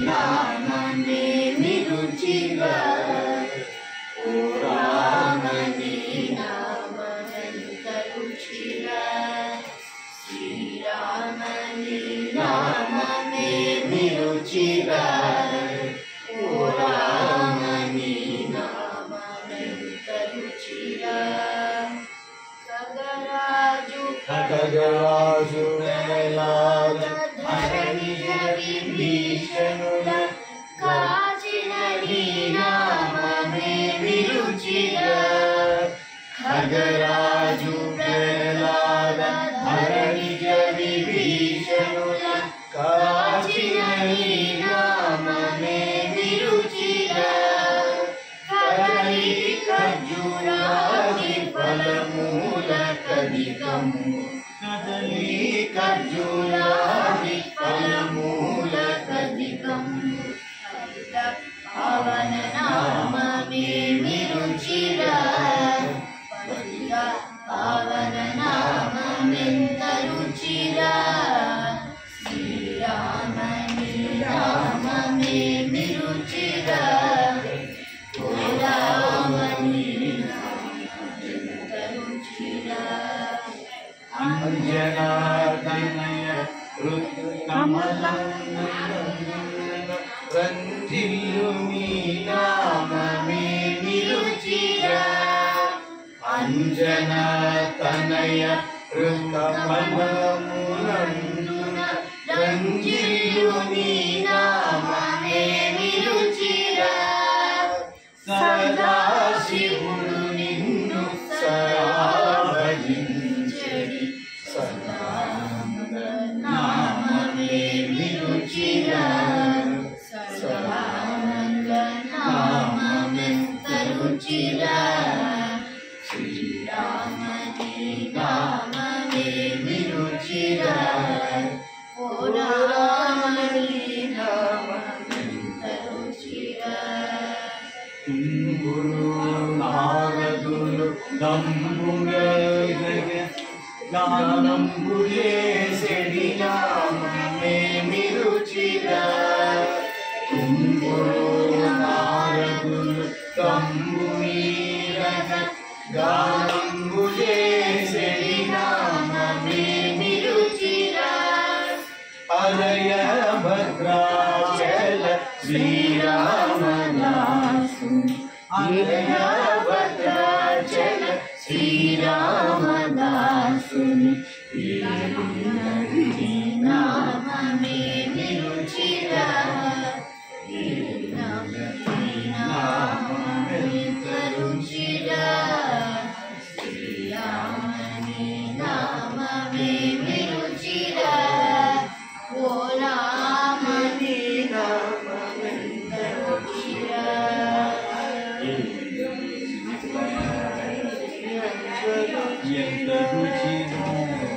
నామమే విరుచిగా ఓ రామని నామమెంత రుచిగా శ్రీరామని నామమే విరుచిగా ఓ రామని నామమెంత రుచిగా ఖగరాజు ప్రహ్లాద ధరణిజ విభీషణుల కాచిన నీ నామమే విరుచిగా ఖగరాజు ప్రహ్లాద ధరణిజ విభీషణుల కాచిన నీ నామమే విరుచిగా కదలి ఖర్జూరాది ఫలమూల కదికము కదలి ఖర్జూరాది ఫలమూల కదికము పవన నామమే విరుచిరా పవన నామమెంత రుచిరా శ్రీరామని నామమే విరుచిరా అంజనాదనయ కమలం రంజిల్లు నీ నామమే విరుచిరా అంజనాదనయ కమలమునందున రంజిల్లు నీ నామమే విరుచిరా సదాశివుడు నిన్ను సరాభజించడి నామమే విరుచిరా సదానంద నామమెంత రుచిరా శ్రీరామని నామమే విరుచిరా ఓ రామని నామమెంత రుచిరా గురు నారదులు నంబుగగ గానంబు చేసెడి నామమే విరుచిరా గురు నారదులు తంబురీరగ గానంబు చేసెడి నామమే విరుచిరా అలయ భద్రాచల శ్రీరామదాసు అలయ భద్రాచల శ్రీరామదాసుని నామమే విరుచిరా నామమెంత రుచిరా శ్రీరామని నామమే విరుచిరా ఓ రామని నామమెంత రుచిరా ఎంత రుచిరా